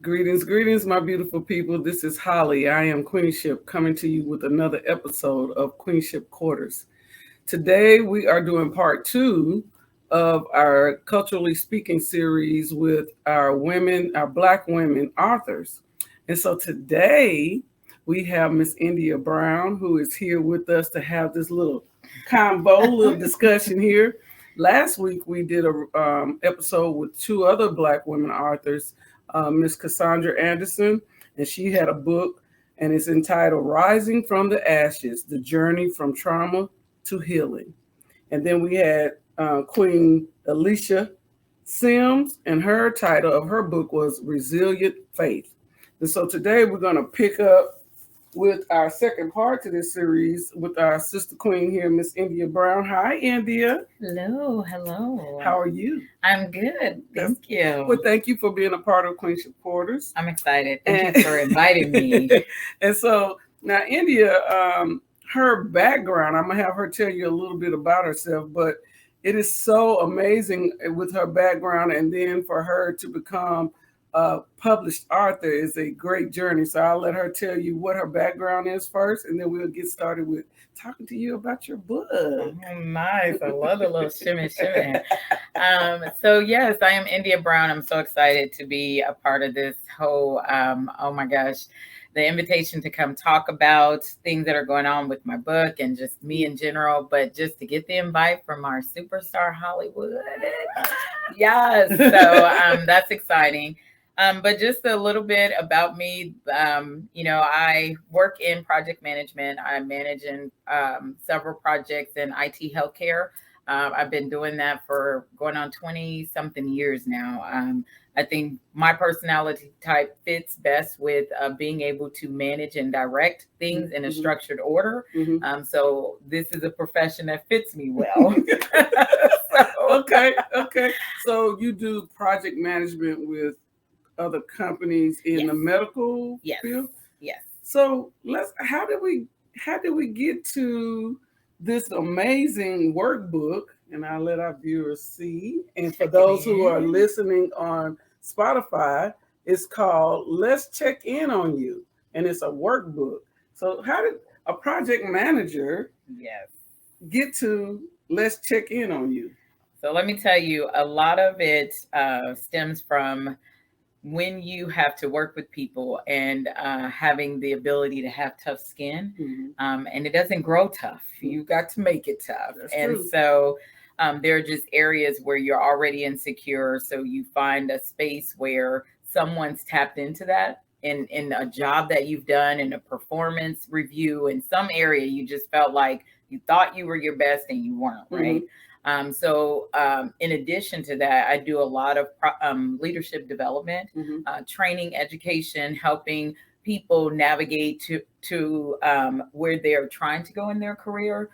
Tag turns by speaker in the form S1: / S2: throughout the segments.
S1: Greetings, my beautiful people. This is Holly. I am Queenship coming to you with another episode of Queenship Quarters. Today we are doing part two of our culturally speaking series with our Black women authors. And so today we have Miss India Brown, who is here with us to have this little little discussion here. Last week we did a episode with two other Black women authors, Miss Cassandra Anderson, and she had a book, and it's entitled "Rising from the Ashes: The Journey from Trauma to Healing." And then we had Queen Alicia Sims, and her title of her book was "Resilient Faith." And so today we're going to pick up with our second part to this series with our sister queen here, Miss India Brown. Hi, India.
S2: Hello.
S1: How are you?
S2: I'm good. Thank you.
S1: Well, thank you for being a part of Queenship Quarters.
S2: I'm excited. Thank you for inviting me.
S1: And so now, India, her background, I'm going to have her tell you a little bit about herself, but it is so amazing with her background. And then for her to become published author is a great journey. So I'll let her tell you what her background is first, and then we'll get started with talking to you about your book.
S2: Oh, nice. I love the little shimmy. So yes, I am India Brown. I'm so excited to be a part of this whole, oh my gosh, the invitation to come talk about things that are going on with my book and just me in general, but just to get the invite from our superstar Hollywood. Yes. So that's exciting. But just a little bit about me, I work in project management. I manage in several projects in IT healthcare. I've been doing that for going on 20 something years now. I think my personality type fits best with being able to manage and direct things in a structured order. So this is a profession that fits me well.
S1: Okay. So you do project management with other companies in the medical field?
S2: Yes.
S1: So how did we get to this amazing workbook? And I'll let our viewers see. And for those who are listening on Spotify, it's called "Let's Check In on You," and it's a workbook. So how did a project manager get to "Let's Check In on You"?
S2: So let me tell you, a lot of it stems from when you have to work with people and having the ability to have tough skin, and it doesn't grow tough. You got to make it tough.
S1: That's
S2: and
S1: true.
S2: So there are just areas where you're already insecure. So you find a space where someone's tapped into that in a job that you've done, in a performance review, in some area you just felt like you thought you were your best and you weren't, right? So in addition to that, I do a lot of leadership development, training, education, helping people navigate to where they're trying to go in their career.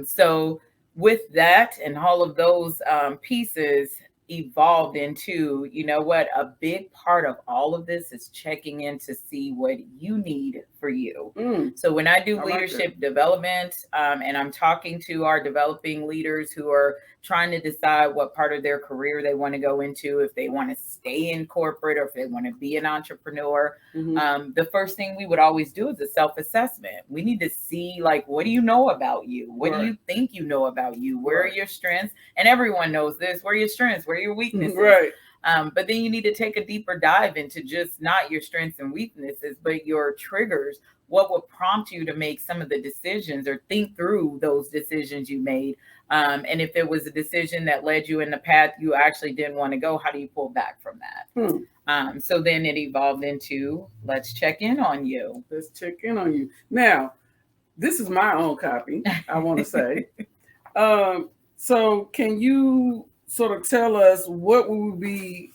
S2: So with that and all of those pieces evolved into, a big part of all of this is checking in to see what you need for you. So when I do leadership development, and I'm talking to our developing leaders who are trying to decide what part of their career they want to go into, if they want to stay in corporate or if they want to be an entrepreneur, the first thing we would always do is a self-assessment. We need to see, like, what do you know about you? What do you think you know about you? Where are your strengths? And everyone knows this. Where are your strengths? Where are your weaknesses?
S1: Right.
S2: But then you need to take a deeper dive into just not your strengths and weaknesses, but your triggers. What would prompt you to make some of the decisions or think through those decisions you made? And if there was a decision that led you in the path you actually didn't want to go, how do you pull back from that? So then it evolved into, let's check in on you.
S1: Let's check in on you. Now, this is my own copy, I want to say. So can you sort of tell us what we will be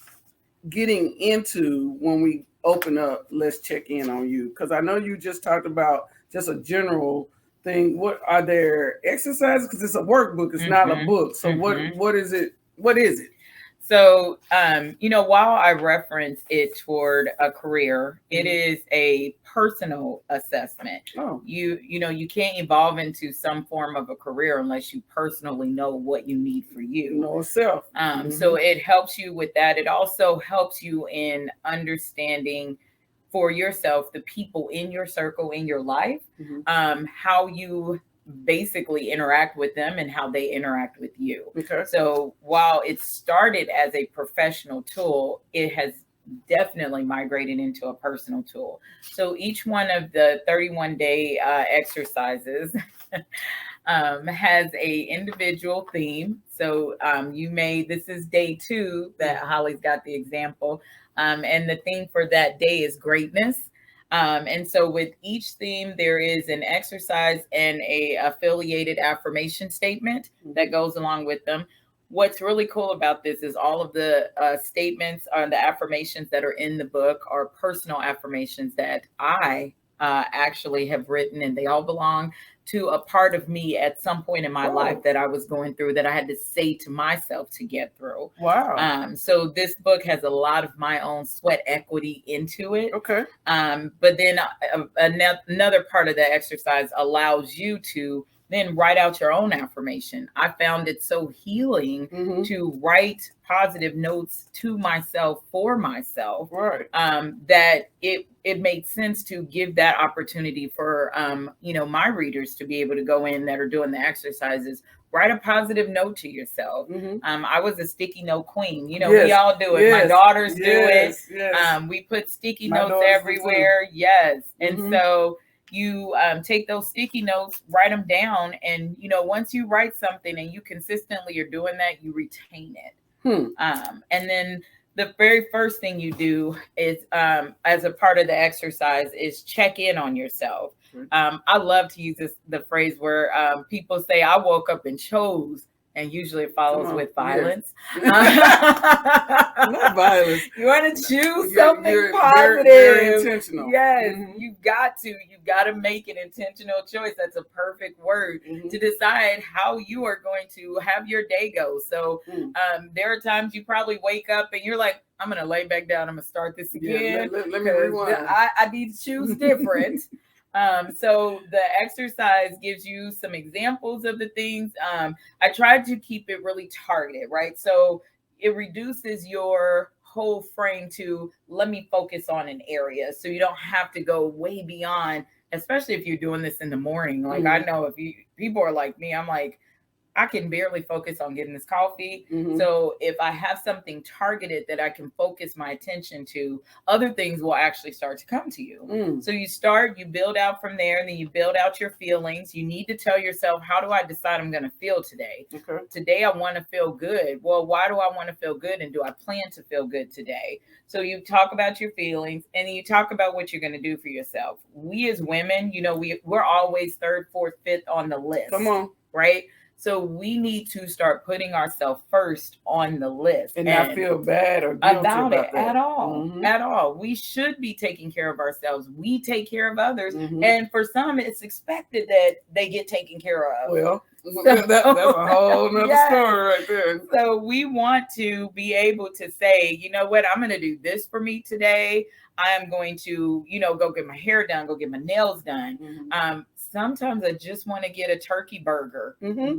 S1: getting into when we open up Let's Check In on You? Because I know you just talked about just a general thing. What are there exercises? Because it's a workbook, it's not a book. So what is it? What is it?
S2: So, while I reference it toward a career, it is a personal assessment.
S1: Oh,
S2: You can't evolve into some form of a career unless you personally know what you need for you.
S1: know self.
S2: So it helps you with that. It also helps you in understanding for yourself the people in your circle, in your life, how you basically interact with them and how they interact with you.
S1: Okay.
S2: So while it started as a professional tool, it has definitely migrated into a personal tool. So each one of the 31-day exercises has a individual theme. So this is day 2 that Holly's got the example. And the theme for that day is greatness. And so with each theme, there is an exercise and a affiliated affirmation statement that goes along with them. What's really cool about this is all of the statements or the affirmations that are in the book are personal affirmations that I actually have written, and they all belong to a part of me at some point in my life that I was going through that I had to say to myself to get through.
S1: Wow.
S2: So this book has a lot of my own sweat equity into it.
S1: Okay.
S2: But then another part of the exercise allows you to then write out your own affirmation. I found it so healing to write positive notes to myself for myself,
S1: right?
S2: That it made sense to give that opportunity for my readers to be able to go in that are doing the exercises. Write a positive note to yourself. I was a sticky note queen. We all do it. My daughters do it.
S1: Yes.
S2: We put sticky notes everywhere. Yes. And so you take those sticky notes, write them down. And, once you write something and you consistently are doing that, you retain it. And then the very first thing you do is, as a part of the exercise, is check in on yourself. I love to use the phrase where people say, I woke up and chose, and usually it follows with violence.
S1: Not violence.
S2: You want to choose something positive.
S1: Very intentional.
S2: Yes, you've got to make an intentional choice. That's a perfect word to decide how you are going to have your day go. So there are times you probably wake up and you're like, I'm going to lay back down. I'm going to start this again.
S1: Let me rewind.
S2: I need to choose different. So the exercise gives you some examples of the things. I tried to keep it really targeted, right? So it reduces your whole frame to, let me focus on an area. So you don't have to go way beyond, especially if you're doing this in the morning. Like I know if people are like me, I'm like, I can barely focus on getting this coffee. So if I have something targeted that I can focus my attention to, other things will actually start to come to you. So you build out from there, and then you build out your feelings. You need to tell yourself, how do I decide I'm going to feel today? Today I want to feel good. Well, why do I want to feel good? And do I plan to feel good today? So you talk about your feelings, and then you talk about what you're going to do for yourself. We as women, we're always 3rd, 4th, 5th on the list.
S1: Come on.
S2: Right? So we need to start putting ourselves first on the list
S1: and not feel bad or guilty about it
S2: at all. At all. We should be taking care of ourselves. We take care of others. And for some, it's expected that they get taken care of.
S1: Well, that's a whole nother story right there.
S2: So we want to be able to say, you know what, I'm going to do this for me today. I am going to, go get my hair done, go get my nails done. Sometimes I just want to get a turkey burger.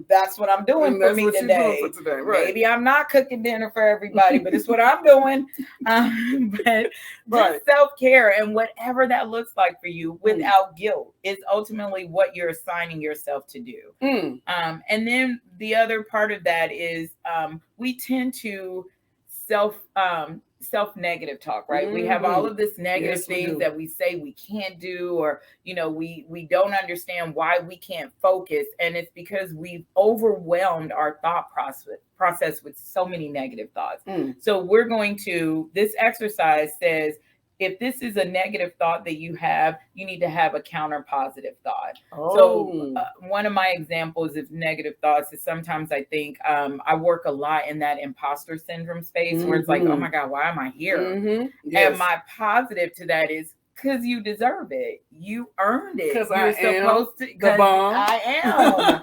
S2: That's what I'm doing for me today.
S1: Right.
S2: Maybe I'm not cooking dinner for everybody, but it's what I'm doing. But just self-care, and whatever that looks like for you without guilt is ultimately what you're assigning yourself to do. And then the other part of that is we tend to self-negative talk, right? We have all of this negative things that we say we can't do, or we don't understand why we can't focus, and it's because we've overwhelmed our thought process with so many negative thoughts. So this exercise says, if this is a negative thought that you have, you need to have a counter positive thought. So one of my examples of negative thoughts is sometimes I think I work a lot in that imposter syndrome space where it's like, oh my God, why am I here? And my positive to that is, because you deserve it. You earned it.
S1: Because
S2: I am the bomb. I am.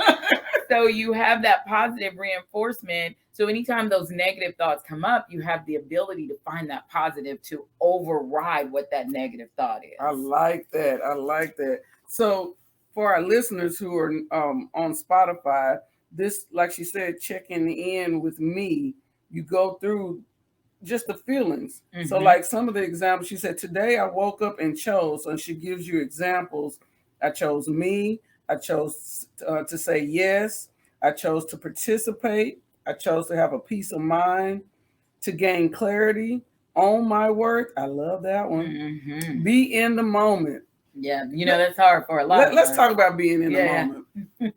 S2: So you have that positive reinforcement. So anytime those negative thoughts come up, you have the ability to find that positive to override what that negative thought is.
S1: I like that. I like that. So for our listeners who are on Spotify, this, like she said, checking in with me, you go through just the feelings. So like some of the examples, she said, today I woke up and chose, and she gives you examples. I chose me. I chose to say yes. I chose to participate. I chose to have a peace of mind, to gain clarity, own my worth. I love that one. Be in the moment.
S2: Yeah, that's hard for a lot of us.
S1: Let's talk about being in the moment.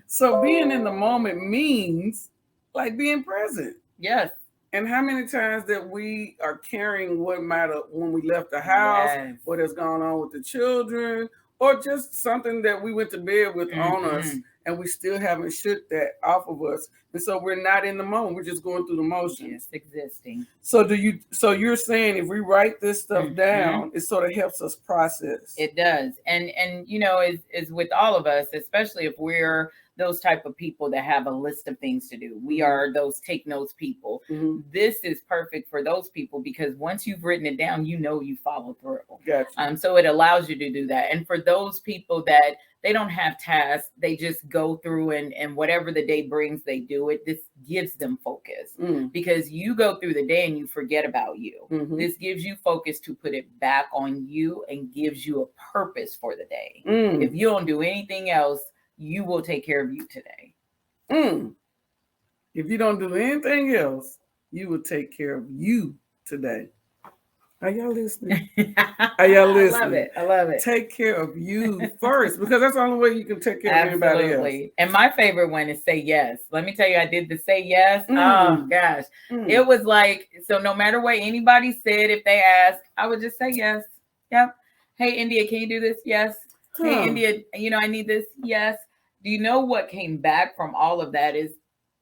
S1: So being in the moment means like being present.
S2: Yes.
S1: And how many times that we are carrying what might have when we left the house, what has gone on with the children, or just something that we went to bed with on us, and we still haven't shook that off of us. And so we're not in the moment. We're just going through the motions.
S2: Just existing.
S1: So you're saying if we write this stuff down, it sort of helps us process.
S2: It does. And is with all of us, especially if we're those type of people that have a list of things to do. We are those take notes people. This is perfect for those people because once you've written it down, you follow through.
S1: Gotcha.
S2: So it allows you to do that. And for those people that they don't have tasks, they just go through and whatever the day brings, they do it. This gives them focus because you go through the day and you forget about you. This gives you focus to put it back on you and gives you a purpose for the day. If you don't do anything else, you will take care of you today.
S1: If you don't do anything else, you will take care of you today. Are y'all listening? Are y'all listening?
S2: I love it.
S1: Take care of you first, because that's the only way you can take care of anybody else.
S2: And my favorite one is say yes. Let me tell you, I did the say yes. Oh gosh. It was like, so no matter what anybody said, if they asked, I would just say yes. Yep. Hey, India, can you do this? Yes. Hey, India, I need this. Yes. Do you know what came back from all of that is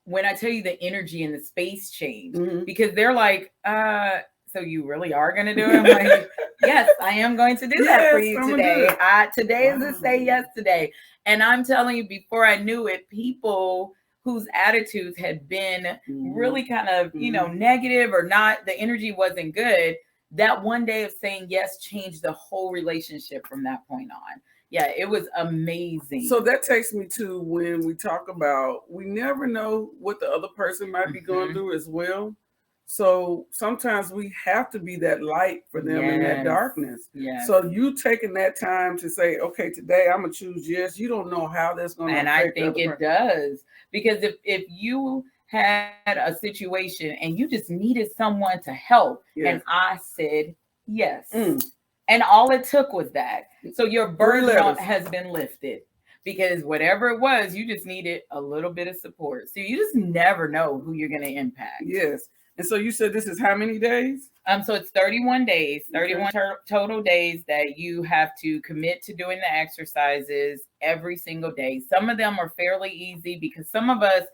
S2: when I tell you the energy and the space changed because they're like, so you really are going to do it? I'm like, yes, I am going to do that for you today. Today is a say yes today. And I'm telling you, before I knew it, people whose attitudes had been really kind of, negative or not, the energy wasn't good. That one day of saying yes changed the whole relationship from that point on. Yeah, it was amazing.
S1: So that takes me to when we talk about, we never know what the other person might be going through as well. So sometimes we have to be that light for them in that darkness. So you taking that time to say, okay, today I'm going to choose yes. You don't know how that's going to affect.
S2: And I think it does. Because if you had a situation and you just needed someone to help and I said yes. And all it took was that. So your burden has been lifted because whatever it was, you just needed a little bit of support. So you just never know who you're going to impact.
S1: Yes. And so you said this is how many days?
S2: So it's 31 days, 31 total days that you have to commit to doing the exercises every single day. Some of them are fairly easy because some of us,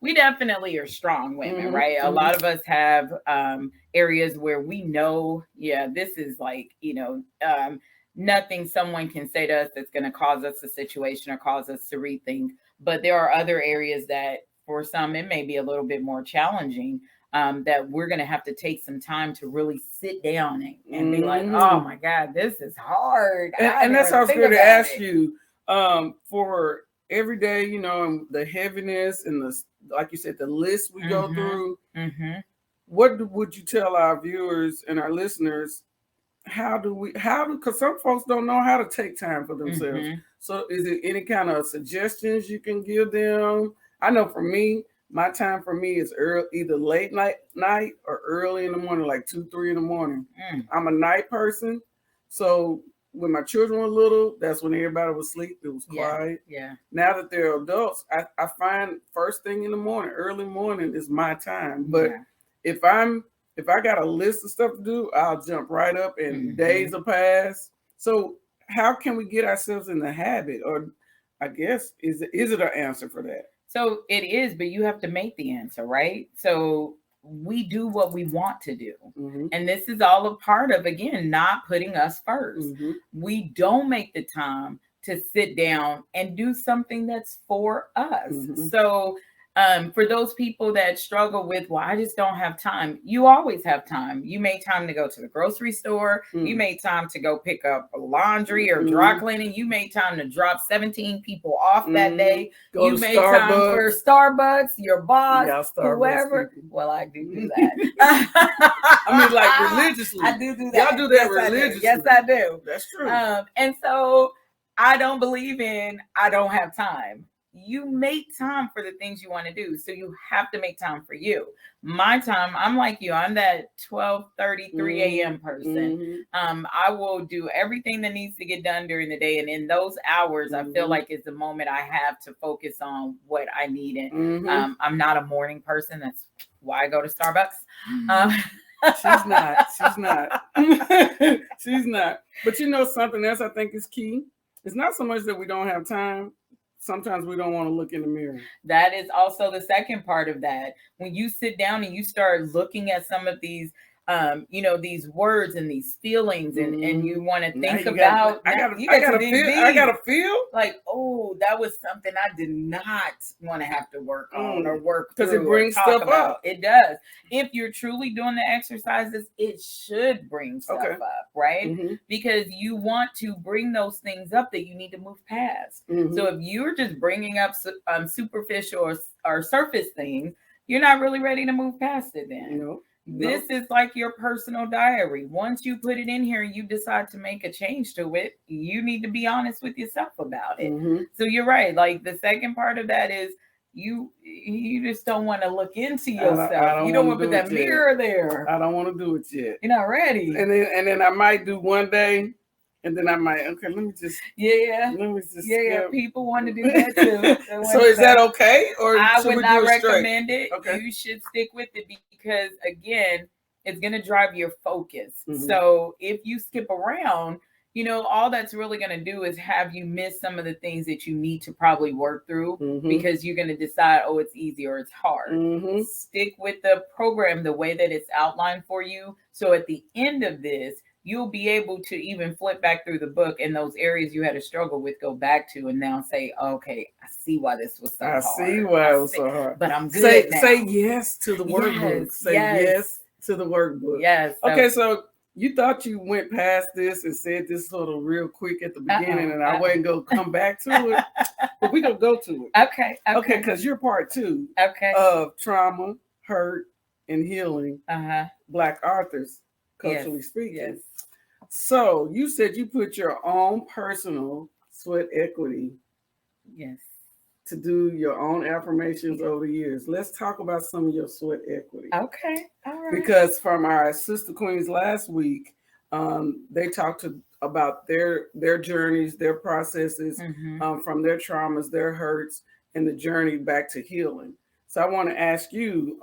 S2: we definitely are strong women, right? A lot of us have areas where we know, this is like, nothing someone can say to us that's going to cause us a situation or cause us to rethink. But there are other areas that for some, it may be a little bit more challenging that we're going to have to take some time to really sit down and be like, oh my God, this is hard.
S1: And that's how I was going to ask you for every day, and the heaviness and the, like you said, the list we go through. What would you tell our viewers and our listeners? Because some folks don't know how to take time for themselves. So is there any kind of suggestions you can give them? I know for me, my time for me is either late night or early in the morning, like 2, 3 in the morning. I'm a night person. So when my children were little, that's when everybody was asleep. It was quiet. Now that they're adults, I find first thing in the morning, early morning is my time. But if I got a list of stuff to do, I'll jump right up and days will pass. So how can we get ourselves in the habit? Or I guess, is it an answer for that?
S2: So it is, but you have to make the answer, right? So we do what we want to do. And this is all a part of, again, not putting us first. We don't make the time to sit down and do something that's for us.
S1: Mhm.
S2: So for those people that struggle with, well, I just don't have time. You always have time. You made time to go to the grocery store. You made time to go pick up laundry or dry cleaning. You made time to drop 17 people off that day.
S1: Go
S2: You
S1: to
S2: made time for Starbucks, your boss,
S1: Y'all Starbucks
S2: whoever.
S1: people.
S2: Well, I do that.
S1: I mean, like religiously.
S2: I do that.
S1: Y'all do that
S2: Yes,
S1: religiously.
S2: Yes, I do.
S1: That's true.
S2: And so I don't believe in I don't have time. You make time for the things you want to do. So you have to make time for you. My time, I'm like you, I'm that 12:30, 3 a.m. person. I will do everything that needs to get done during the day. And in those hours, I feel like it's the moment I have to focus on what I need. And I'm not a morning person. That's why I go to Starbucks.
S1: She's not. She's not. She's not. But you know something else I think is key? It's not so much that we don't have time. Sometimes we don't want to look in the mirror.
S2: That is also the second part of that. When you sit down and you start looking at some of these, these words and these feelings, and you want to think about.
S1: I gotta feel
S2: like, oh, that was something I did not want to have to work on or work through.
S1: Because it brings stuff up.
S2: It does. If you're truly doing the exercises, it should bring stuff up, right? Because you want to bring those things up that you need to move past. So if you're just bringing up superficial or surface things, you're not really ready to move past it then. This is like your personal diary. Once you put it in here and you decide to make a change to it, you need to be honest with yourself about it. So you're right. Like the second part of that is you just don't want to look into yourself. You don't want to put that mirror there.
S1: I don't want to do it yet.
S2: You're not ready.
S1: And then I might do one day. And then I might, let me just
S2: people want to do that too.
S1: So is that okay? Or
S2: I would not recommend it. Okay. You should stick with it because again, it's going to drive your focus. So if you skip around, all that's really going to do is have you miss some of the things that you need to probably work through because you're going to decide, oh, it's easy or it's hard. Stick with the program the way that it's outlined for you. So at the end of this, you'll be able to even flip back through the book and those areas you had to struggle with, go back to and now say, okay, I see why this was so hard.
S1: I see why it was so hard.
S2: But I'm good now.
S1: Say yes to the workbook. Say yes to the workbook.
S2: Yes.
S1: Okay, so you thought you went past this and said this sort of real quick at the beginning and I wasn't going to come back to it. But we're going to go to it. Okay, because you're part 2 of trauma, hurt, and healing Black authors, culturally speaking.
S2: Yes.
S1: So you said you put your own personal sweat equity to do your own affirmations over the years. Let's talk about some of your sweat equity.
S2: Okay. All right.
S1: Because from our sister queens last week, they talked about their journeys, their processes, from their traumas, their hurts, and the journey back to healing. So I want to ask you,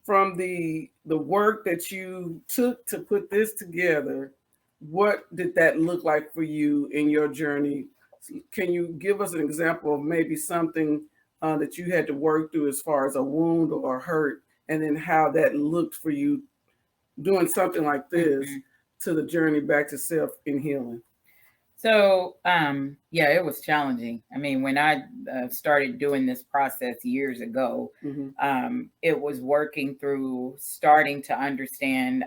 S1: from the work that you took to put this together, what did that look like for you in your journey? Can you give us an example of maybe something that you had to work through as far as a wound or a hurt, and then how that looked for you doing something like this to the journey back to self and healing?
S2: So, it was challenging. I mean, when I started doing this process years ago, it was working through starting to understand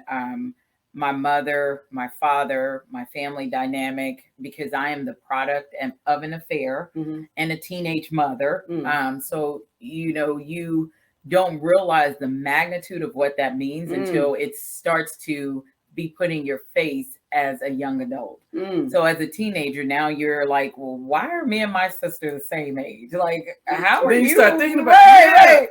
S2: my mother, my father, my family dynamic, because I am the product of an affair and a teenage mother. So, you don't realize the magnitude of what that means until it starts to be put in your face as a young adult. So as a teenager, now you're like, well, why are me and my sister the same age? Like, how are you?
S1: Start thinking about
S2: like,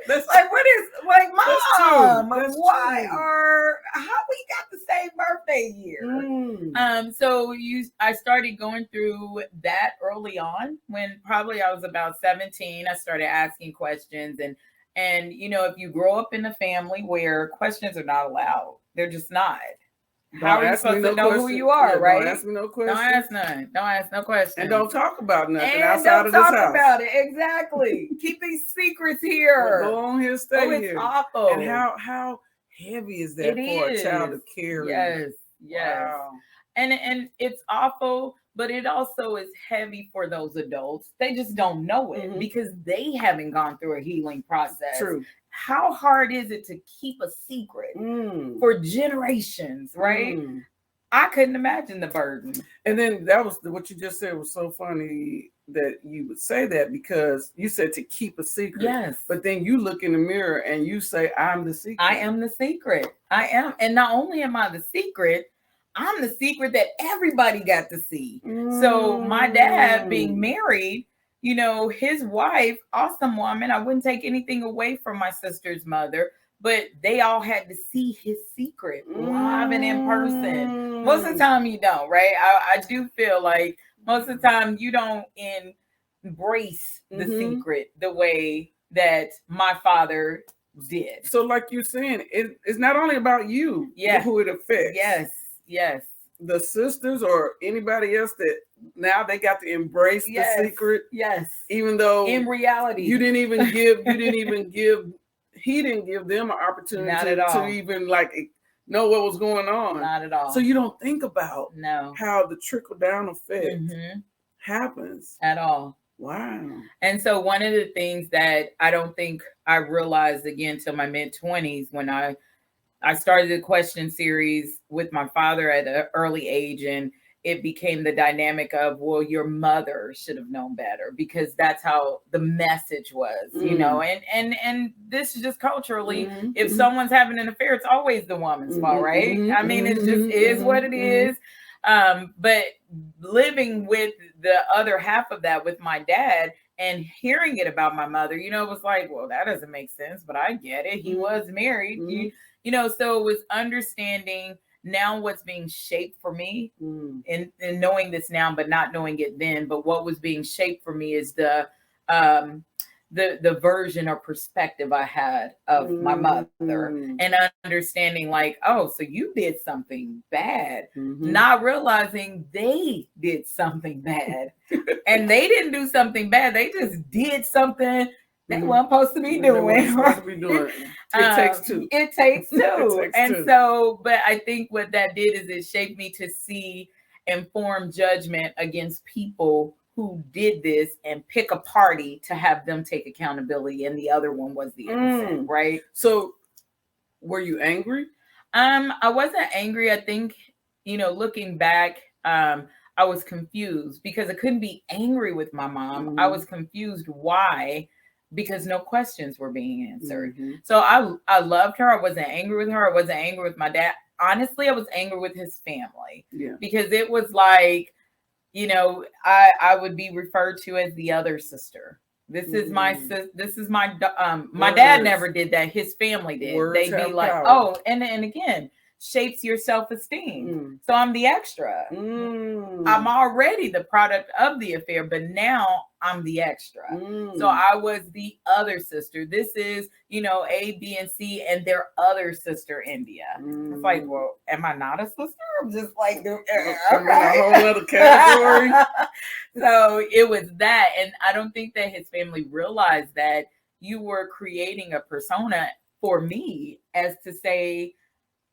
S2: what is, like, mom, why are, how we got the same birthday year? So I started going through that early on when probably I was about 17. I started asking questions and if you grow up in a family where questions are not allowed, they're just not. How are you supposed to know who you are, right?
S1: Don't ask me no questions.
S2: Don't ask none. Don't ask no questions.
S1: And don't talk about nothing outside of this house.
S2: Don't talk about it. Exactly. Keep these secrets here.
S1: Go on here, stay here.
S2: It's awful.
S1: And how heavy is that for a child to carry?
S2: Yes.
S1: Wow.
S2: And it's awful, but it also is heavy for those adults. They just don't know it
S1: Mhm.
S2: because they haven't gone through a healing process.
S1: True.
S2: How hard is it to keep a secret for generations, right? I couldn't imagine the burden.
S1: And then that was what you just said was so funny that you would say that, because you said to keep a secret.
S2: Yes.
S1: But then you look in the mirror and you say, I'm the secret.
S2: I am the secret. I am. And not only am I the secret, I'm the secret that everybody got to see. So my dad being married, you know, his wife, awesome woman. I wouldn't take anything away from my sister's mother, but they all had to see his secret live and in person. Most of the time you don't, right? I do feel like most of the time you don't embrace the secret the way that my father did.
S1: So like you're saying, it's not only about you, who it affects.
S2: Yes.
S1: The sisters or anybody else that now they got to embrace the secret.
S2: Yes.
S1: Even though
S2: in reality
S1: he didn't give them an opportunity to even like know what was going on.
S2: Not at all.
S1: So you don't think about how the trickle down effect happens
S2: at all.
S1: Wow.
S2: And so one of the things that I don't think I realized again till my mid-20s, when I started the question series with my father at an early age, and it became the dynamic of, well, your mother should have known better, because that's how the message was, you know, and this is just culturally, if someone's having an affair, it's always the woman's fault, right? I mean, it just is what it is. But living with the other half of that with my dad and hearing it about my mother, you know, it was like, well, that doesn't make sense, but I get it. He was married, you know, so it was understanding now what's being shaped for me and knowing this now, but not knowing it then. But what was being shaped for me is the version or perspective I had of my mother, and understanding like, oh, so you did something bad, not realizing they did something bad. And they didn't do something bad. They just did something they weren't supposed to be doing.
S1: It takes two.
S2: It takes two. So, but I think what that did is it shaped me to see informed judgment against people who did this and pick a party to have them take accountability, and the other one was the innocent, right?
S1: So were you angry?
S2: I wasn't angry. I think, you know, looking back, I was confused because I couldn't be angry with my mom. I was confused why, because no questions were being answered. So I loved her. I wasn't angry with her. I wasn't angry with my dad. Honestly, I was angry with his family because it was like, you know, I would be referred to as the other sister. This is my sis. This is my my dad never did that. His family did. They'd be like, power. Oh, and again, shapes your self-esteem. So I'm the extra. I'm already the product of the affair, but now I'm the extra. So I was the other sister. This is, you know, A, B, and C, and their other sister, India. It's like, well, am I not a sister? I'm just like, okay.
S1: I'm in a whole other category.
S2: So it was that. And I don't think that his family realized that you were creating a persona for me as to say,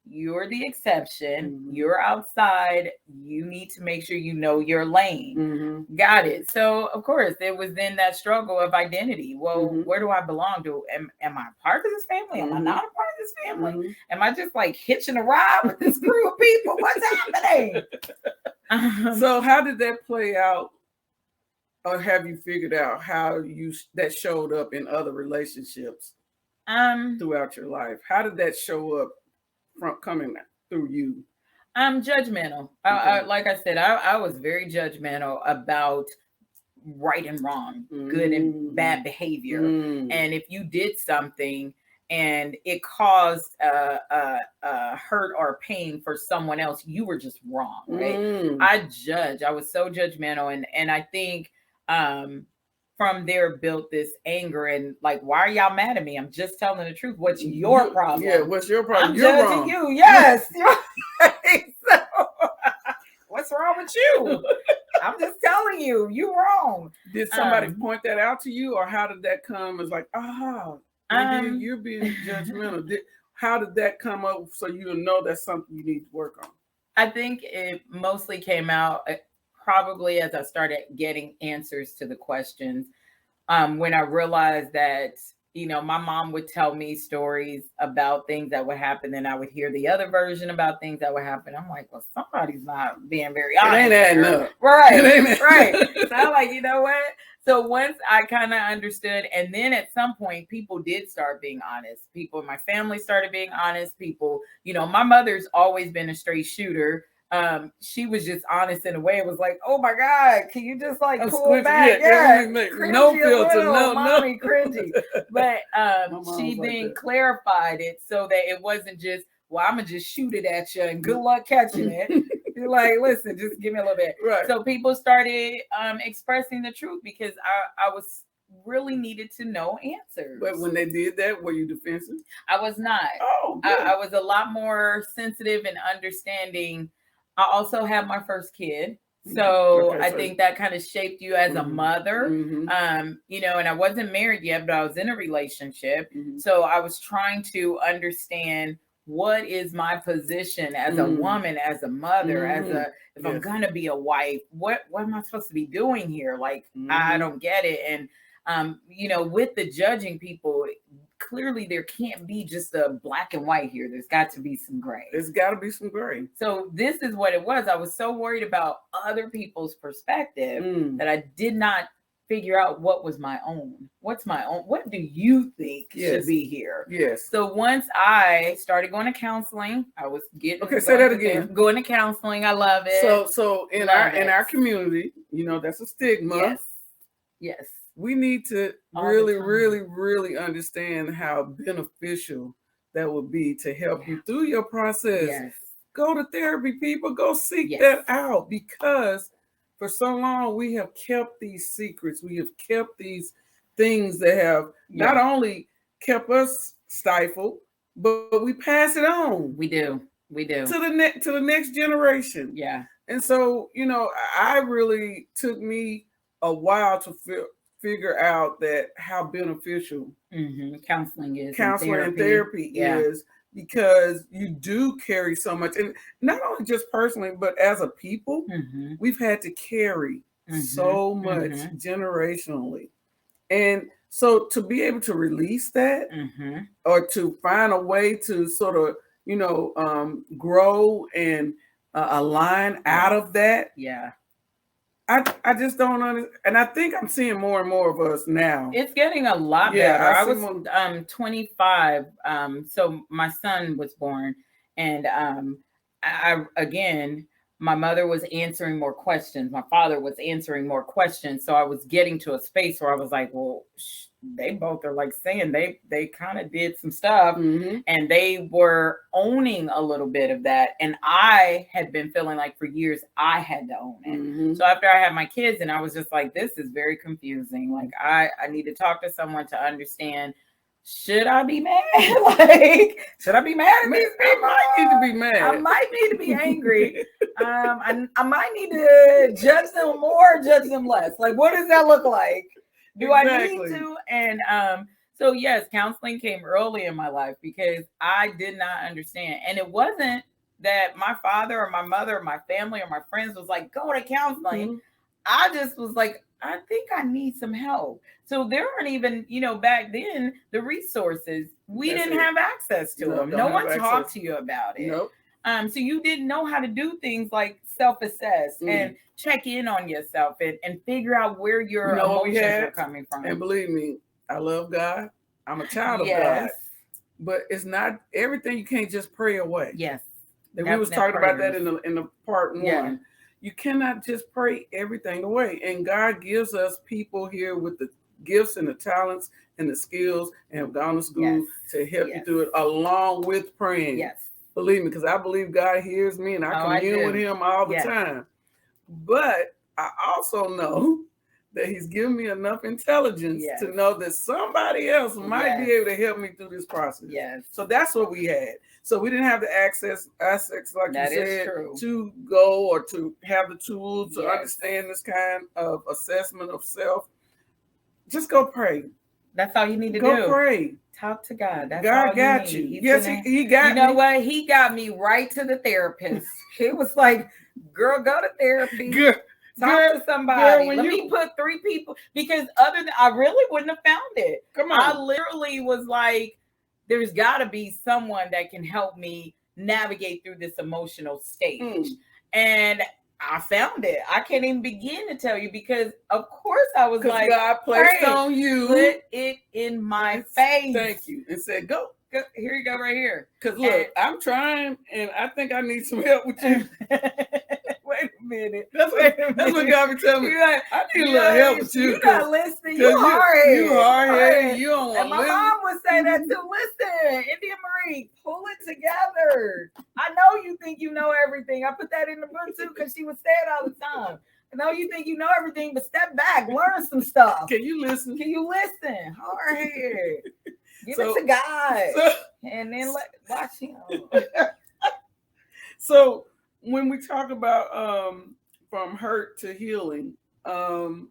S2: you're the exception. You're outside. You need to make sure you know your lane. Got it. So, of course, it was then that struggle of identity. Well, where do I belong to? Am I part of this family? Am I not a part of this family? Am I just like hitching a ride with this crew of people? What's happening?
S1: So how did that play out? Or have you figured out how that showed up in other relationships throughout your life? How did that show up from coming through you?
S2: I'm judgmental. Like I said, I was very judgmental about right and wrong, good and bad behavior. And if you did something and it caused hurt or pain for someone else, you were just wrong, right? I was so judgmental, and I think from there built this anger and like, why are y'all mad at me? I'm just telling the truth. What's your problem?
S1: Yeah, what's your problem?
S2: I'm judging you. Yes. So, what's wrong with you? I'm just telling you, you're wrong.
S1: Did somebody point that out to you, or how did that come as like, you're being judgmental? How did that come up so you know that's something you need to work on?
S2: I think it mostly came out. probably as I started getting answers to the questions, when I realized that, my mom would tell me stories about things that would happen, and I would hear the other version about things that would happen. I'm like, well, somebody's not being very honest.
S1: It ain't adding up.
S2: Right, right. So I'm like, you know what? So once I kind of understood, and then at some point, people did start being honest. People in my family started being honest. People, my mother's always been a straight shooter. She was just honest in a way. It was like, oh my God, can you just like pull back? Yeah,
S1: no filter, no,
S2: mommy, cringy. But she then clarified it so that it wasn't just, well, I'm gonna just shoot it at you and good luck catching it. You're like, listen, just give me a little bit.
S1: Right.
S2: So people started expressing the truth because I was really needed to know answers.
S1: But when they did that, were you defensive?
S2: I was not.
S1: Oh,
S2: I was a lot more sensitive and understanding. I also had my first kid. So I think that kind of shaped you as a mother. And I wasn't married yet, but I was in a relationship. So I was trying to understand what is my position as a woman, as a mother, if I'm gonna be a wife, what am I supposed to be doing here? Like, I don't get it. And with the judging people, clearly there can't be just a black and white here. There's got to be some gray.
S1: There's got to be some gray.
S2: So this is what it was. I was so worried about other people's perspective that I did not figure out what was my own. What's my own? What do you think should be here?
S1: Yes.
S2: So once I started going to counseling, I was getting
S1: say that again.
S2: Going to counseling. I love it.
S1: So in our community, that's a stigma.
S2: Yes.
S1: We need to really understand how beneficial that would be to help you through your process.
S2: Yes.
S1: Go to therapy, people. Go seek that out, because for so long we have kept these secrets. We have kept these things that have not only kept us stifled, but we pass it on.
S2: We do to
S1: the next generation.
S2: Yeah.
S1: And so, I really took me a while to figure out that how beneficial
S2: counseling
S1: and therapy is, because you do carry so much, and not only just personally, but as a people, we've had to carry so much generationally. And so to be able to release that or to find a way to sort of, grow and align out of that.
S2: Yeah.
S1: I just don't understand. And I think I'm seeing more and more of us now.
S2: It's getting a lot better. I was 25. So my son was born, and my mother was answering more questions. My father was answering more questions. So I was getting to a space where I was like, well, they both are like saying they kind of did some stuff, and they were owning a little bit of that. And I had been feeling like for years I had to own it. So after I had my kids, and I was just like, this is very confusing. Like I need to talk to someone to understand. Should I be mad? Should I be mad at these people?
S1: I might need to be mad.
S2: I might need to be angry. I might need to judge them more, judge them less. Like, what does that look like? Do I need to? And so yes, counseling came early in my life because I did not understand. And it wasn't that my father or my mother or my family or my friends was like, go to counseling. I just was like, I think I need some help. So there aren't even, back then, the resources, we didn't have access to them. No one talked to you about it.
S1: Nope.
S2: So you didn't know how to do things like self-assess and check in on yourself and figure out where your emotions are coming from.
S1: And believe me, I love God. I'm a child of God. But it's not everything you can't just pray away.
S2: Yes.
S1: And we was talking about that in the part 1. Yeah. You cannot just pray everything away. And God gives us people here with the gifts and the talents and the skills and have gone to school to help you through it, along with praying.
S2: Yes.
S1: Believe me, because I believe God hears me and I commune with him all the time. But I also know that he's given me enough intelligence to know that somebody else might be able to help me through this process.
S2: Yes.
S1: So that's what we had. So we didn't have the access like
S2: that
S1: you said, to go or to have the tools to understand this kind of assessment of self. Just go pray.
S2: That's all you need to do.
S1: Go pray.
S2: Talk to God. That's
S1: God
S2: all
S1: got
S2: you.
S1: Need. Yes, he got me.
S2: You know what? He got me right to the therapist. He was like, girl, go to therapy. Talk to somebody. Let me put 3 people, because other than I really wouldn't have found it.
S1: Come on.
S2: I literally was like, there's got to be someone that can help me navigate through this emotional stage. And I found it. I can't even begin to tell you, because of course I was like,
S1: God placed on you.
S2: Put it in my face.
S1: Thank you. And said, go.
S2: Here you go, right here.
S1: Because look, I'm trying, and I think I need some help with you.
S2: Wait a minute.
S1: That's what God be telling me.
S2: Like,
S1: I need a little help with you.
S2: You're not listening. You hard-headed.
S1: You hard-headed. You don't want to
S2: listen. And my mom would say that too. Listen, India Marie, pull it together. I know you think you know everything. I put that in the book too, because she would say it all the time. I know you think you know everything, but step back, learn some stuff.
S1: Can you listen?
S2: Hard-headed. Give it to God. And then watch him.
S1: So when we talk about from hurt to healing, for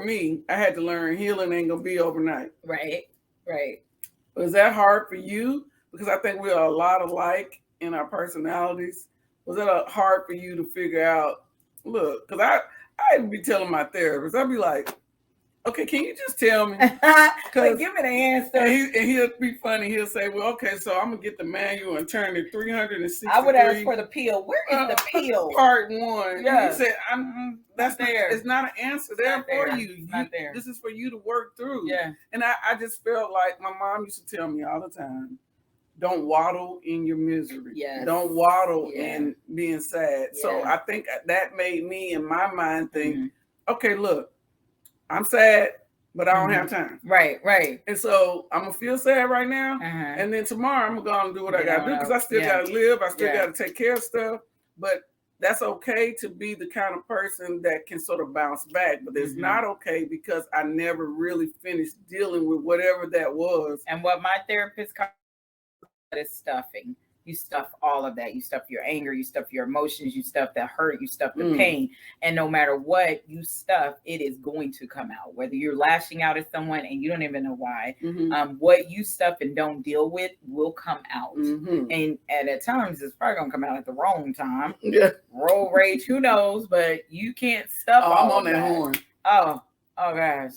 S1: me, I had to learn healing ain't gonna be overnight.
S2: Right.
S1: Was that hard for you? Because I think we are a lot alike in our personalities. Was that hard for you to figure out? Look, because I'd be telling my therapist, I'd be like, okay, can you just tell me?
S2: Like, give me the answer.
S1: And he'll be funny. He'll say, well, okay, so I'm going to get the manual and turn it 363.
S2: I would ask for the pill. Where is the pill?
S1: Part 1.
S2: Yeah.
S1: And he said, that's there. It's not an answer there for you.
S2: It's not there.
S1: This is for you to work through.
S2: Yeah.
S1: And I just felt like my mom used to tell me all the time, don't waddle in your misery.
S2: Yes.
S1: Don't waddle in being sad.
S2: Yeah.
S1: So I think that made me, in my mind, think, okay, look, I'm sad, but I don't have time.
S2: Right.
S1: And so I'm going to feel sad right now. And then tomorrow I'm going to go and do what I got to do, because I still got to live. I still got to take care of stuff. But that's okay to be the kind of person that can sort of bounce back. But it's not okay because I never really finished dealing with whatever that was.
S2: And what my therapist called is stuffing. You stuff all of that. You stuff your anger, you stuff your emotions, you stuff the hurt, you stuff the pain. And no matter what you stuff, it is going to come out. Whether you're lashing out at someone and you don't even know why, what you stuff and don't deal with will come out. And at times, it's probably going to come out at the wrong time.
S1: Yeah.
S2: Road rage, who knows? But you can't stuff all
S1: I'm on
S2: that
S1: horn.
S2: Oh gosh.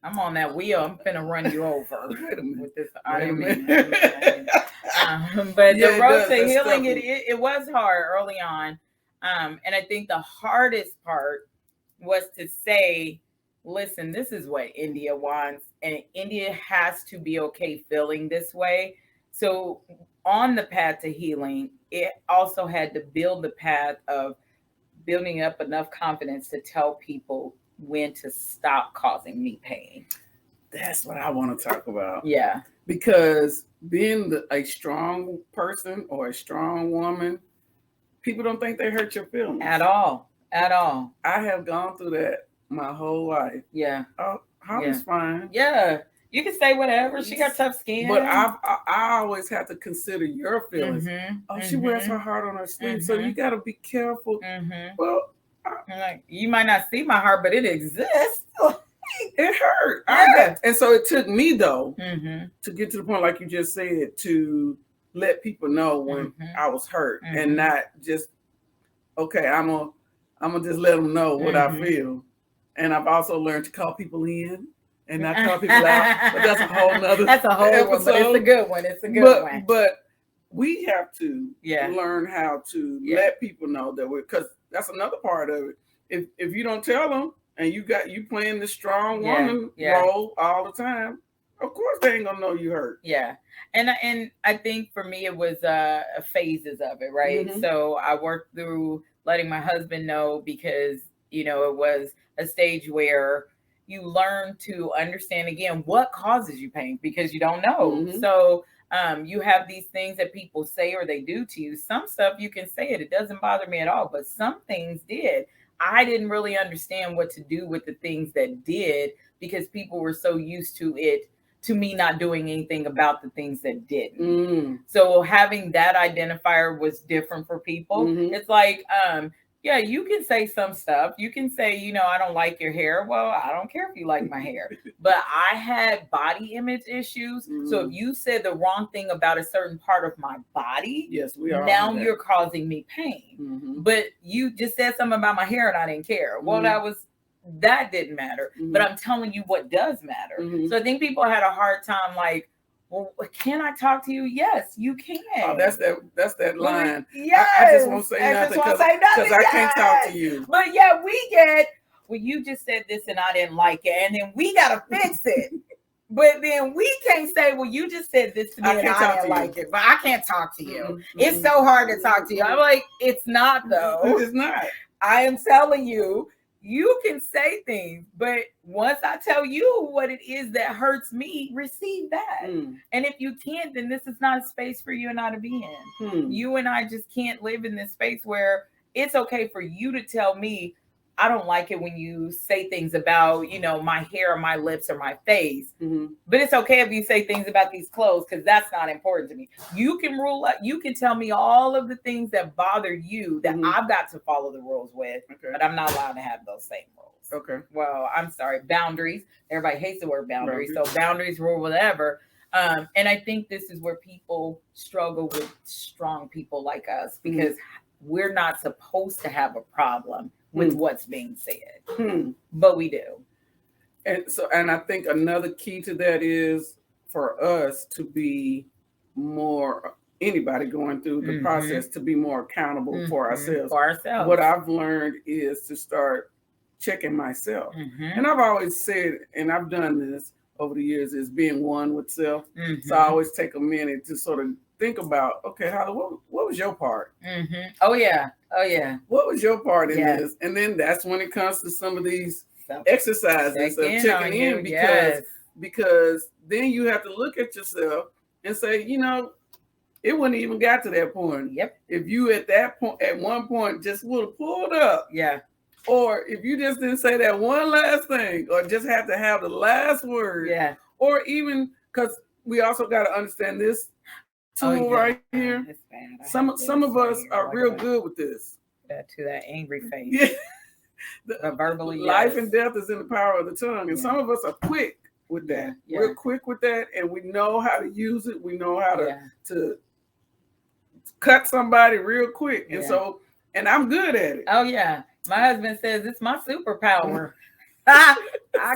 S2: I'm on that wheel. I'm finna run you over.
S1: Wait a minute.
S2: With this, I didn't mean but the road to healing, it was hard early on. And I think the hardest part was to say, listen, this is what India wants. And India has to be okay feeling this way. So on the path to healing, it also had to build the path of building up enough confidence to tell people when to stop causing me pain.
S1: That's what I want to talk about.
S2: Yeah.
S1: Because being a strong person or a strong woman, people don't think they hurt your feelings.
S2: At all.
S1: I have gone through that my whole life.
S2: Yeah.
S1: Oh, Holly's fine.
S2: Yeah. You can say whatever. She got tough skin.
S1: But I always have to consider your feelings. She wears her heart on her sleeve. So you got to be careful. Well,
S2: you might not see my heart, but it exists.
S1: It hurt. And so it took me, though, to get to the point, like you just said, to let people know when I was hurt and not just, okay, I'm gonna just let them know what I feel. And I've also learned to call people in and not call people out. But that's a whole nother
S2: episode. One, but it's a good one. It's a good one.
S1: But we have to learn how to let people know that because that's another part of it. If you don't tell them and you playing the strong woman role all the time, of course they ain't gonna know you hurt.
S2: Yeah. And I think for me it was phases of it, right? So I worked through letting my husband know because, it was a stage where you learn to understand again what causes you pain because you don't know. So you have these things that people say or they do to you. Some stuff you can say it doesn't bother me at all, but some things did. I didn't really understand what to do with the things that did because people were so used to me not doing anything about the things that didn't. So having that identifier was different for people. It's like Yeah, you can say some stuff. You can say, I don't like your hair. Well, I don't care if you like my hair. But I had body image issues. So if you said the wrong thing about a certain part of my body,
S1: yes, we are.
S2: Now you're causing me pain. But you just said something about my hair and I didn't care. Well, that didn't matter. But I'm telling you what does matter. So I think people had a hard time like, well, can I talk to you? Yes, you can.
S1: Oh, that's that line.
S2: Yes.
S1: I just won't say nothing because I can't talk to you.
S2: But yeah, we get, well, you just said this and I didn't like it. And then we got to fix it. But then we can't say, well, you just said this to me and I didn't like it. But I can't talk to you. It's so hard to talk to you. I'm like, it's not though.
S1: It's not.
S2: I am telling you. You can say things, but once I tell you what it is that hurts me, receive that. And if you can't, then this is not a space for you and I to be in. You and I just can't live in this space where it's okay for you to tell me, I don't like it when you say things about, my hair or my lips or my face. But it's okay if you say things about these clothes because that's not important to me. You can rule up, you can tell me all of the things that bother you that I've got to follow the rules with, but I'm not allowed to have those same rules.
S1: Okay.
S2: Well, I'm sorry. Boundaries. Everybody hates the word boundaries. So boundaries, rule, whatever. And I think this is where people struggle with strong people like us because we're not supposed to have a problem with what's being said, but we do.
S1: And I think another key to that is for us to be more, anybody going through the process, to be more accountable for ourselves. What I've learned is to start checking myself. And I've always said, and I've done this over the years, is being one with self. So I always take a minute to sort of think about, okay, Holly, what was your part?
S2: Oh yeah.
S1: What was your part in this? And then that's when it comes to some of these exercises of checking in because then you have to look at yourself and say, it wouldn't even got to that point. If you at that point, at one point, just would have pulled up. Or if you just didn't say that one last thing, or just have to have the last word. Or even because we also got to understand this tool right here. Some of us are real good with this.
S2: To that angry face. Verbally,
S1: life and death is in the power of the tongue, and some of us are quick with that. We're quick with that, and we know how to use it. We know how to cut somebody real quick, and so, and I'm good at it.
S2: Oh yeah, my husband says it's my superpower. I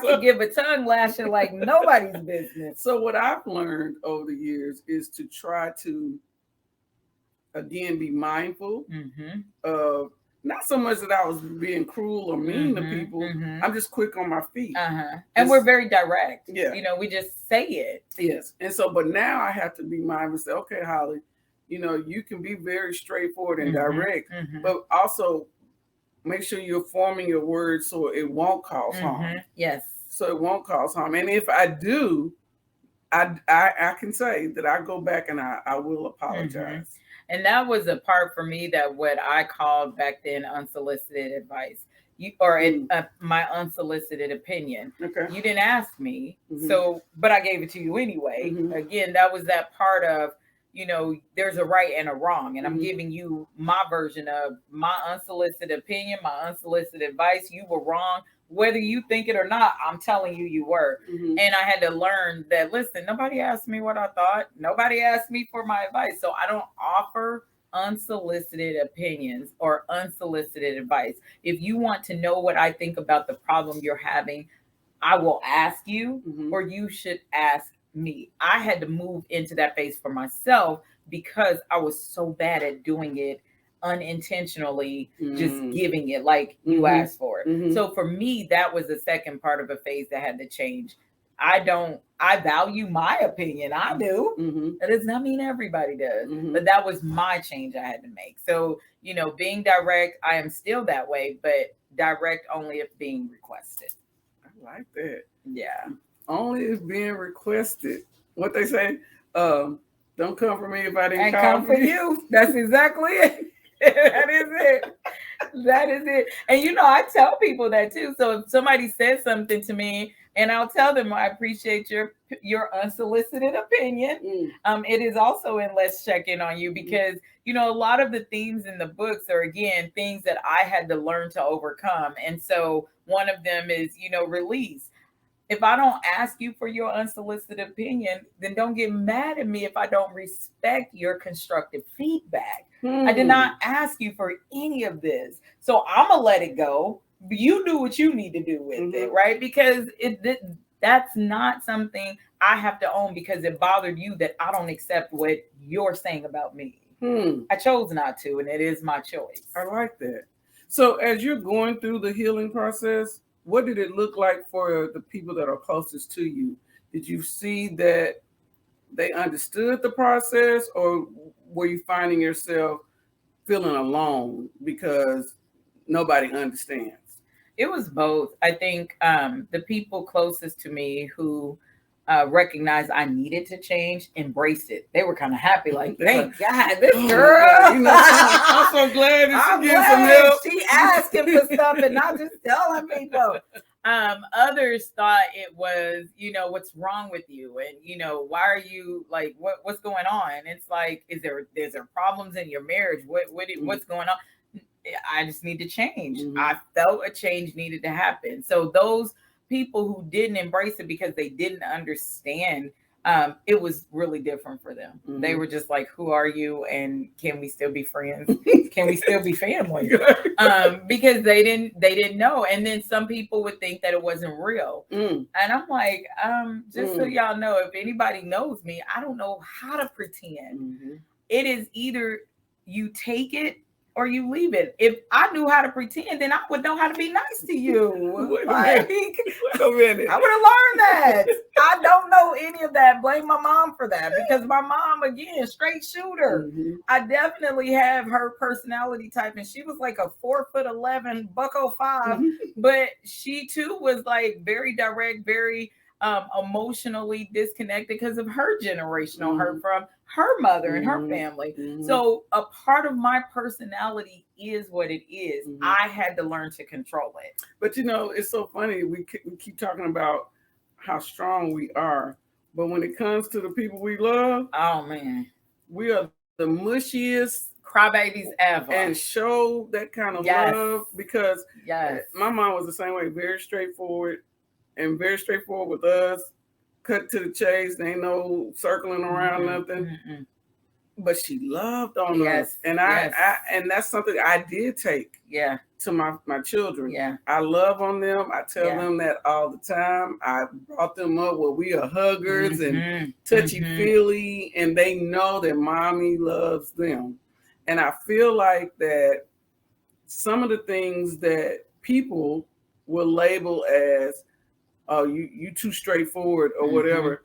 S2: can give a tongue lashing like nobody's business.
S1: So what I've learned over the years is to try to, again, be mindful of not so much that I was being cruel or mean to people. I'm just quick on my feet.
S2: And we're very direct. We just say it.
S1: Yes. And so, but now I have to be mindful and say, okay, Holly, you can be very straightforward and direct, but also make sure you're forming your words so it won't cause harm.
S2: Yes.
S1: So it won't cause harm. And if I do, I can say that I go back and I will apologize.
S2: And that was a part for me that what I called back then unsolicited advice, my unsolicited opinion.
S1: Okay.
S2: You didn't ask me, but I gave it to you anyway. Again, that was that part of, there's a right and a wrong, and I'm giving you my version of my unsolicited opinion, my unsolicited advice. You were wrong. Whether you think it or not, I'm telling you, you were. And I had to learn that, listen, nobody asked me what I thought. Nobody asked me for my advice. So I don't offer unsolicited opinions or unsolicited advice. If you want to know what I think about the problem you're having, I will ask you, or you should ask me. I had to move into that phase for myself because I was so bad at doing it unintentionally, just giving it like you asked for it. So for me, that was the second part of a phase that had to change. I value my opinion. I do. That does not mean everybody does, but that was my change I had to make. So, being direct, I am still that way, but direct only if being requested.
S1: I like that.
S2: Yeah.
S1: Only if being requested. What they say, don't come for me if I didn't come for you.
S2: That's exactly it. That is it. That is it. And I tell people that too. So if somebody says something to me, And I'll tell them I appreciate your unsolicited opinion. It is also in Let's Check In on You, because a lot of the themes in the books are, again, things that I had to learn to overcome. And so one of them is, release. If I don't ask you for your unsolicited opinion, then don't get mad at me if I don't respect your constructive feedback. I did not ask you for any of this. So I'm going to let it go. You do what you need to do with it, right? Because that's not something I have to own because it bothered you that I don't accept what you're saying about me. I chose not to, and it is my choice.
S1: I like that. So as you're going through the healing process, what did it look like for the people that are closest to you? Did you see that they understood the process, or were you finding yourself feeling alone because nobody understands?
S2: It was both. I think the people closest to me who recognized I needed to change, embraced it. They were kind of happy, like, thank God, this girl.
S1: I'm so glad that she getting some help.
S2: She asking for stuff and not just telling people. Others thought it was, what's wrong with you, and why are you like, what's going on? And it's like, is there problems in your marriage? What's going on? I just need to change. I felt a change needed to happen. So those people who didn't embrace it because they didn't understand, it was really different for them. They were just like, who are you? And can we still be friends? Can we still be family? Because they didn't know. And then some people would think that it wasn't real. And I'm like, just so y'all know, if anybody knows me, I don't know how to pretend. It is either you take it or you leave it. If I knew how to pretend, then I would know how to be nice to you.
S1: Wait a minute.
S2: I would have learned that. I don't know any of that. Blame my mom for that, because my mom, again, straight shooter. I definitely have her personality type, and she was like a 4'11", $105, but she too was like very direct, very emotionally disconnected because of her generational hurt from her mother and her family. So a part of my personality is what it is. I had to learn to control it.
S1: But it's so funny. We keep talking about how strong we are, but when it comes to the people we love,
S2: oh man,
S1: we are the mushiest
S2: crybabies ever,
S1: and show that kind of love, because my mom was the same way, very straightforward with us, cut to the chase. There ain't no circling around nothing. But she loved on us, and I and that's something I did take to my children. I love on them. I tell them that all the time. I brought them up where we are huggers and touchy-feely, and they know that mommy loves them. And I feel like that some of the things that people will label as, oh, you too straightforward or whatever.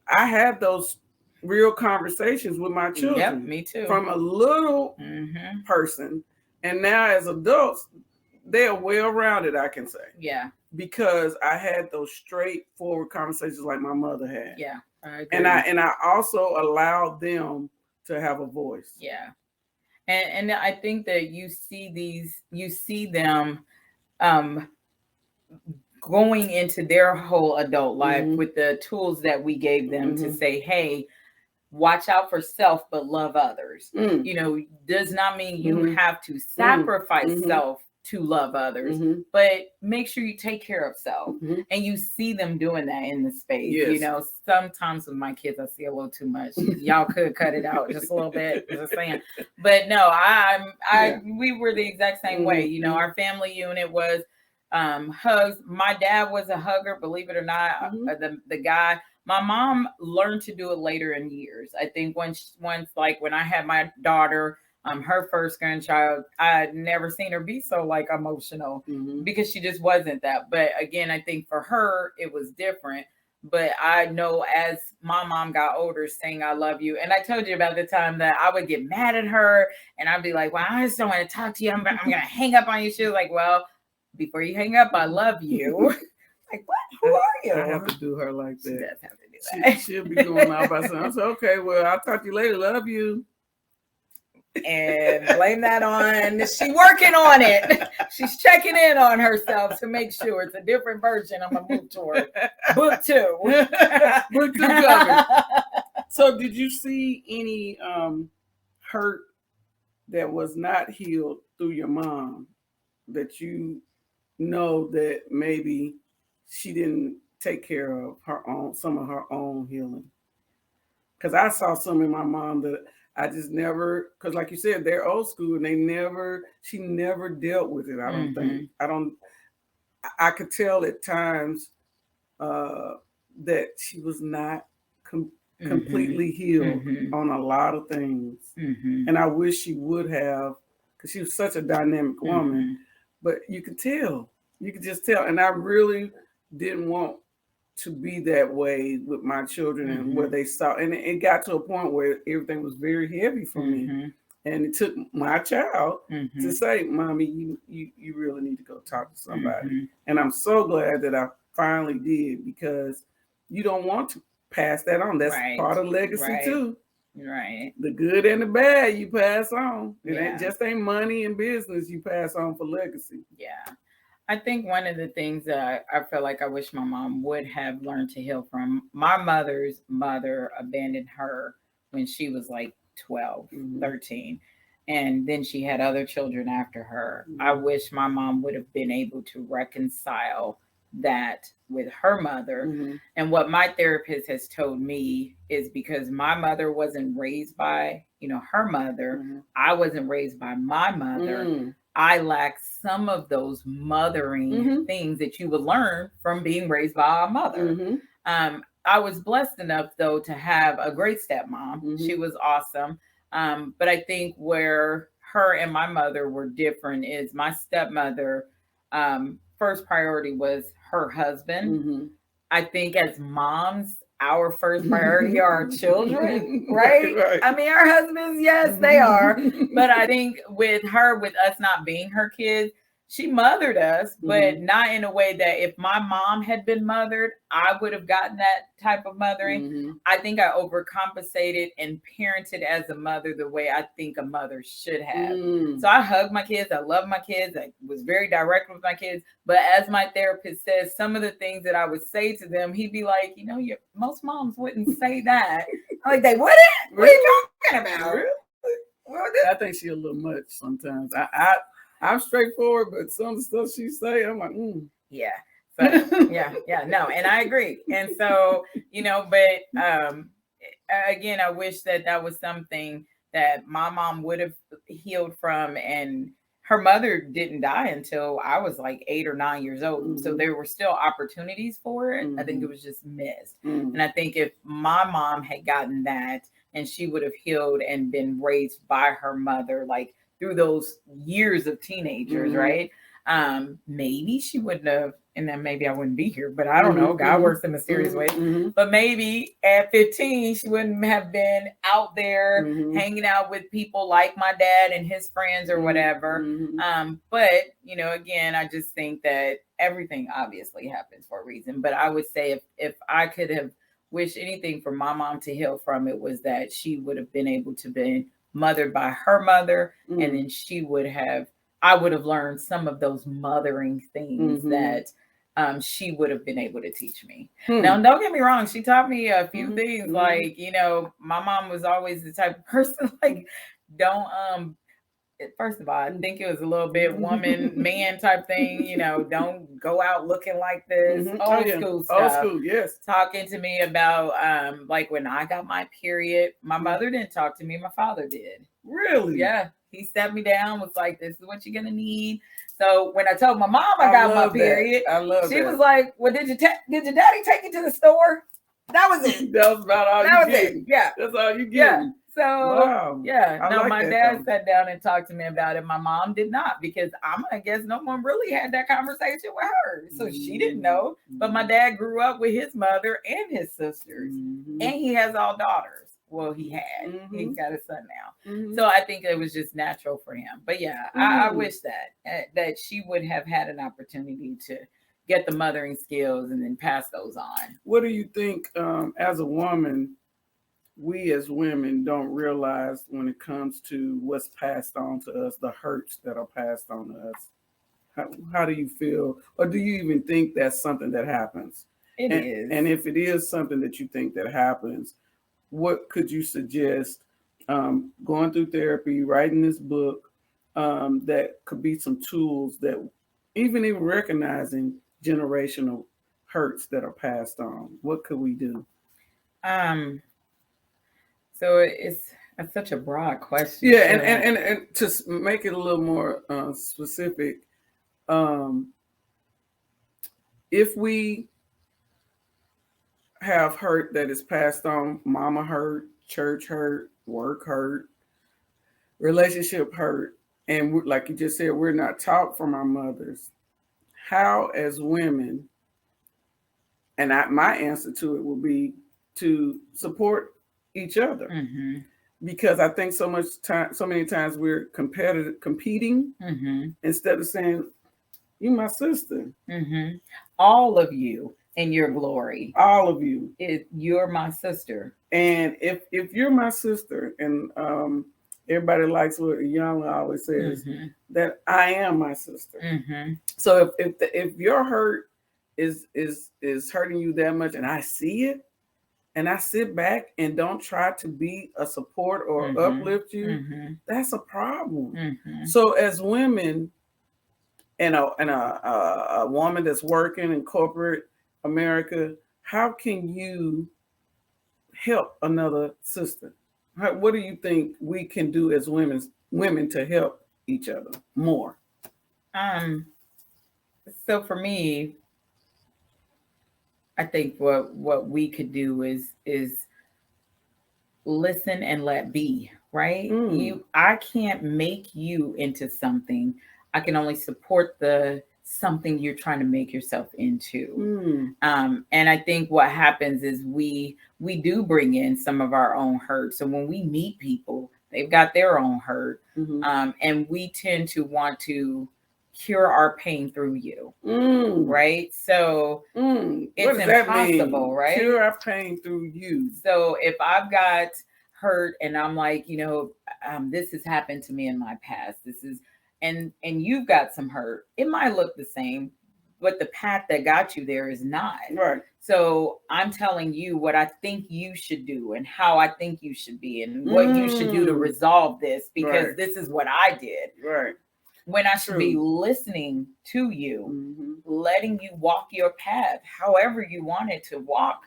S1: I had those real conversations with my children.
S2: Yep, me too.
S1: From a little person, and now as adults, they are well-rounded, I can say.
S2: Yeah.
S1: Because I had those straightforward conversations like my mother had.
S2: Yeah, I agree.
S1: And I also allowed them to have a voice.
S2: Yeah. And I think that you see them going into their whole adult life with the tools that we gave them to say, hey, watch out for self, but love others. Does not mean you have to sacrifice self to love others, but make sure you take care of self. And you see them doing that in the space. Sometimes with my kids, I see a little too much. Y'all could cut it out just a little bit, just saying. But no, we were the exact same way. Our family unit was hugs. My dad was a hugger, believe it or not. The guy. My mom learned to do it later in years. I think once like when I had my daughter, her first grandchild, I had never seen her be so like emotional because she just wasn't that. But again, I think for her, it was different. But I know as my mom got older, saying I love you. And I told you about the time that I would get mad at her and I'd be like, well, I just don't want to talk to you. I'm going to hang up on you. She was like, well, before you hang up, I love you. Like, what? Who are you?
S1: I have to do her like that.
S2: She does have to do that.
S1: She'll be going out by something. I said, okay, well, I'll talk to you later. Love you.
S2: and blame that on she working on it. She's checking in on herself to make sure it's a different version. I'm gonna move toward book 2.
S1: Book 2 coming. So did you see any hurt that was not healed through your mom that you know that maybe she didn't take care of some of her own healing? Because I saw some in my mom that I just never, because like you said, they're old school and she never dealt with it. I don't think. I could tell at times that she was not completely healed on a lot of things. And I wish she would have, because she was such a dynamic woman. But you could just tell. And I really didn't want to be that way with my children and where they saw. And it got to a point where everything was very heavy for me. And it took my child to say, Mommy, you really need to go talk to somebody. And I'm so glad that I finally did, because you don't want to pass that on. That's part of legacy too.
S2: Right.
S1: The good and the bad you pass on. It ain't money and business you pass on for legacy.
S2: Yeah. I think one of the things that I feel like I wish my mom would have learned to heal from, my mother's mother abandoned her when she was like 12, 13. And then she had other children after her. I wish my mom would have been able to reconcile that with her mother. And what my therapist has told me is, because my mother wasn't raised by, her mother, I wasn't raised by my mother. I lack some of those mothering things that you would learn from being raised by a mother. I was blessed enough, though, to have a great stepmom. She was awesome. But I think where her and my mother were different is my stepmother, first priority was her husband. I think as moms, our first priority are our children, right? I mean, our husbands, yes, they are. But I think with us not being her kids, she mothered us, but not in a way that if my mom had been mothered, I would have gotten that type of mothering. I think I overcompensated and parented as a mother the way I think a mother should have. So I hug my kids. I love my kids. I was very direct with my kids. But as my therapist says, some of the things that I would say to them, he'd be like, most moms wouldn't say that. I'm like, they wouldn't? What are you talking about?
S1: Really? I think she's a little much sometimes. I'm straightforward, but some of the stuff she say, I'm like,
S2: Yeah. So, no, and I agree. And so, but again, I wish that was something that my mom would have healed from. And her mother didn't die until I was like 8 or 9 years old. So there were still opportunities for it. I think it was just missed. And I think if my mom had gotten that, and she would have healed and been raised by her mother, like through those years of teenagers, right? Maybe she wouldn't have, and then maybe I wouldn't be here, but I don't know. God works in mysterious ways. But maybe at 15, she wouldn't have been out there hanging out with people like my dad and his friends or whatever. But, again, I just think that everything obviously happens for a reason. But I would say if I could have wished anything for my mom to heal from, it was that she would have been able to be mothered by her mother, and then I would have learned some of those mothering things that she would have been able to teach me. Now, don't get me wrong, she taught me a few things, like, my mom was always the type of person, like, don't, first of all, I think it was a little bit man type thing, don't go out looking like this. Old school stuff.
S1: Old school, yes.
S2: Talking to me about, like when I got my period, my mother didn't talk to me, my father did.
S1: Really?
S2: Yeah. He sat me down, was like, this is what you're going to need. So when I told my mom I got my period, she was like, well, did your daddy take you to the store? That was it.
S1: That was about all you get.
S2: Yeah.
S1: That's all you get.
S2: Yeah. So,
S1: wow.
S2: Yeah. No, like my dad sat down and talked to me about it. My mom did not, because I'm going to guess no one really had that conversation with her. So she didn't know. But my dad grew up with his mother and his sisters. And he has all daughters. Well, he had. He's got a son now. So I think it was just natural for him. But yeah, I wish that she would have had an opportunity to get the mothering skills and then pass those on.
S1: What do you think, as a woman, we as women don't realize when it comes to what's passed on to us, the hurts that are passed on to us. How do you feel? Or do you even think that's something that happens?
S2: It is.
S1: And if it is something that you think that happens, what could you suggest going through therapy, writing this book, that could be some tools that even recognizing generational hurts that are passed on? What could we do?
S2: So it's such a broad question.
S1: Yeah, and to make it a little more specific, if we have hurt that is passed on, mama hurt, church hurt, work hurt, relationship hurt, and like you just said, we're not taught from our mothers. How, as women, and my answer to it will be to support each other, because I think so many times we're competing, instead of saying, "You my sister,
S2: all of you in your glory,
S1: all of you,
S2: you're my sister."
S1: And if you're my sister, and everybody likes what Young always says, that I am my sister. So if your hurt is hurting you that much, and I see it, and I sit back and don't try to be a support or uplift you, that's a problem. So as women, and a woman that's working in corporate America, how can you help another sister? What do you think we can do as women to help each other more?
S2: So for me, I think what we could do is listen and let be, right? I can't make you into something. I can only support the something you're trying to make yourself into. And I think what happens is we do bring in some of our own hurt. So when we meet people, they've got their own hurt. And we tend to want to cure our pain through you. Right? So it's impossible, right?
S1: Cure our pain through you.
S2: So if I've got hurt and I'm like, this has happened to me in my past, and you've got some hurt, it might look the same, but the path that got you there is not.
S1: Right.
S2: So I'm telling you what I think you should do and how I think you should be and what you should do to resolve this, because this is what I did.
S1: Right.
S2: When I should be listening to you, letting you walk your path, however you wanted to walk,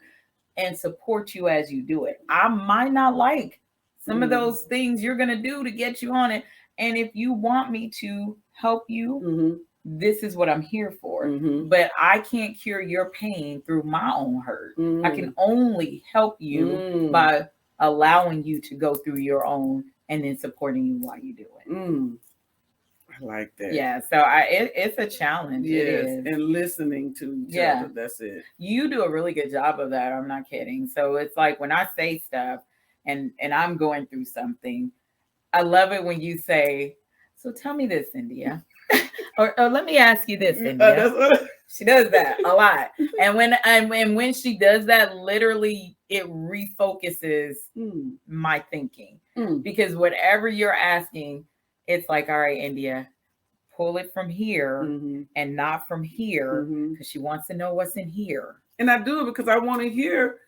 S2: and support you as you do it. I might not like some of those things you're going to do to get you on it. And if you want me to help you, this is what I'm here for. But I can't cure your pain through my own hurt. I can only help you by allowing you to go through your own and then supporting you while you do it.
S1: I like that.
S2: Yeah, so it's a challenge.
S1: Yes,
S2: it is.
S1: And listening to each other. That's it.
S2: You do a really good job of that. I'm not kidding. So it's like when I say stuff and I'm going through something, I love it when you say, "So tell me this, India," or let me ask you this, India. She does that a lot, and when she does that, literally it refocuses my thinking, because whatever you're asking, it's like, all right, India, pull it from here and not from here, because she wants to know what's in here.
S1: And I do it because I want to hear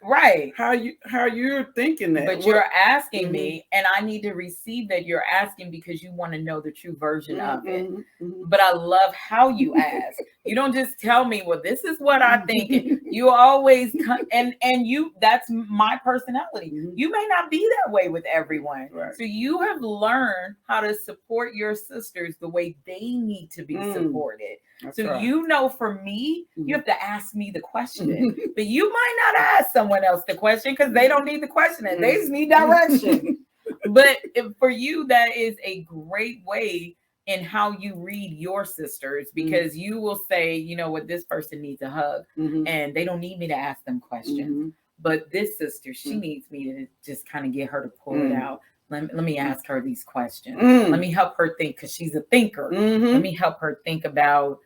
S1: how you're thinking that.
S2: But you're asking me, and I need to receive that you're asking because you want to know the true version of it. But I love how you ask. You don't just tell me, well, this is what I think. You always and that's my personality. You may not be that way with everyone.
S1: Right.
S2: So you have learned how to support your sisters the way they need to be supported.
S1: That's
S2: so
S1: right.
S2: for me, you have to ask me the question. But you might not ask someone else the question because they don't need the question. They just need direction. But for you, that is a great way in how you read your sisters, because you will say, you know what, this person needs a hug and they don't need me to ask them questions. But this sister, she needs me to just kind of get her to pull it out. Let me ask her these questions. Let me help her think, because she's a thinker. Let me help her think about,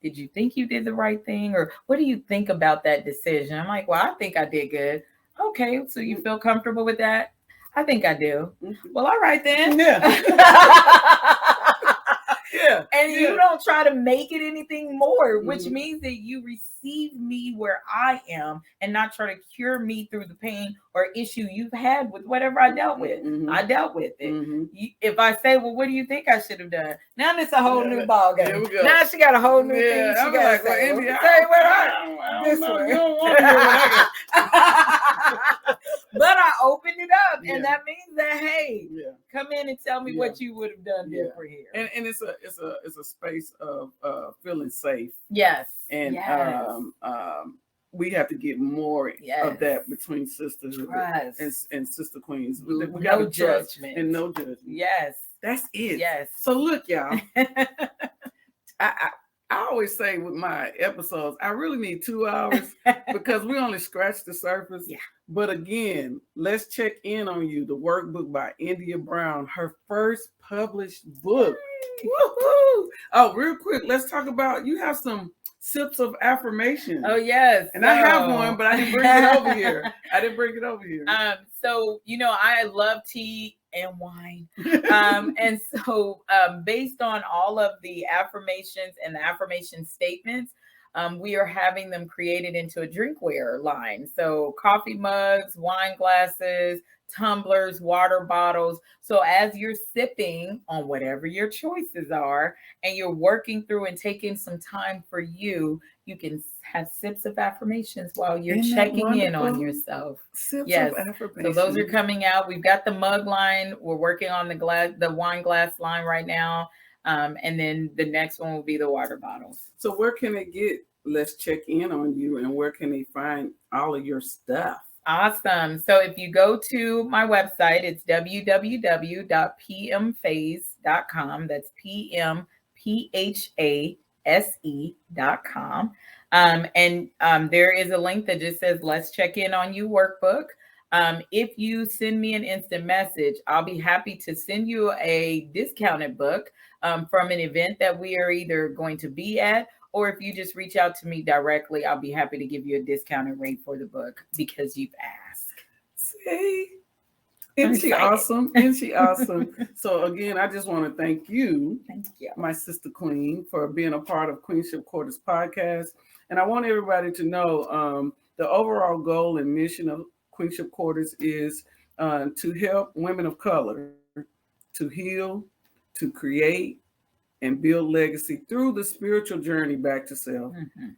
S2: did you think you did the right thing? Or what do you think about that decision? I'm like, well, I think I did good. Okay, so you feel comfortable with that? I think I do.
S1: Mhm.
S2: Well, all right then.
S1: Yeah. Yeah.
S2: And
S1: yeah.
S2: you don't try to make it anything more, which
S1: Mhm.
S2: means that you receive me where I am and not try to cure me through the pain or issue you've had with whatever I dealt with.
S1: Mhm.
S2: I dealt with it.
S1: Mhm.
S2: If I say, well, what do you think I should have done? Now it's a whole
S1: Yeah,
S2: new ball
S1: there
S2: game.
S1: we go.
S2: Now she got a whole new
S1: Yeah,
S2: thing she
S1: I'm
S2: got
S1: like,
S2: to
S1: well,
S2: say.
S1: India,
S2: Say what
S1: I don't
S2: this
S1: know.
S2: way.
S1: You don't want to hear what I got.
S2: But I opened it up,
S1: Yeah.
S2: and that means that, hey,
S1: Yeah.
S2: come in and tell me
S1: Yeah.
S2: what you would have done
S1: Yeah.
S2: different here.
S1: And it's a space of feeling safe.
S2: Yes.
S1: And
S2: yes.
S1: We have to get more
S2: Yes.
S1: of that between sisters and sister queens. We got
S2: No judgment.
S1: and no judgment.
S2: Yes.
S1: That's it.
S2: Yes.
S1: So look, y'all. I always say with my episodes, I really need 2 hours because we only scratch the surface.
S2: Yeah.
S1: But again, let's check in on you. The workbook by India Brown, her first published book. Woohoo! Oh, real quick, let's talk about, you have some sips of affirmation.
S2: Oh, yes.
S1: And I have one, but I didn't bring it over here.
S2: So, I love tea and wine. And so based on all of the affirmations and the affirmation statements, we are having them created into a drinkware line. So coffee mugs, wine glasses, tumblers, water bottles. So as you're sipping on whatever your choices are, and you're working through and taking some time for you, you can have sips of affirmations while you're checking in on yourself.
S1: Sips
S2: yes.
S1: of affirmation.
S2: So those are coming out. We've got the mug line. We're working on the wine glass line right now. And then the next one will be the water bottles.
S1: So where can they get Let's Check In on You, and where can they find all of your stuff?
S2: Awesome. So if you go to my website, it's www.pmphase.com. That's PMPHASE.com. And there is a link that just says Let's Check In on You workbook. If you send me an instant message, I'll be happy to send you a discounted book from an event that we are either going to be at, or if you just reach out to me directly, I'll be happy to give you a discounted rate for the book because you've asked.
S1: See? Isn't she awesome? Isn't she awesome? So again, I just want to thank you, my sister queen, for being a part of Queenship Quarters podcast. And I want everybody to know the overall goal and mission of Queenship Quarters is to help women of color to heal, to create, and build legacy through the spiritual journey back to self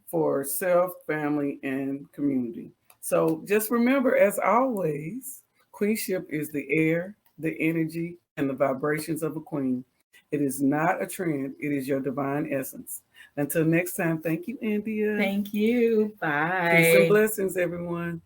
S1: for self, family, and community. So just remember, as always, queenship is the air, the energy, and the vibrations of a queen. It is not a trend. It is your divine essence. Until next time, thank you, India.
S2: Thank you. Bye.
S1: Peace and blessings, everyone.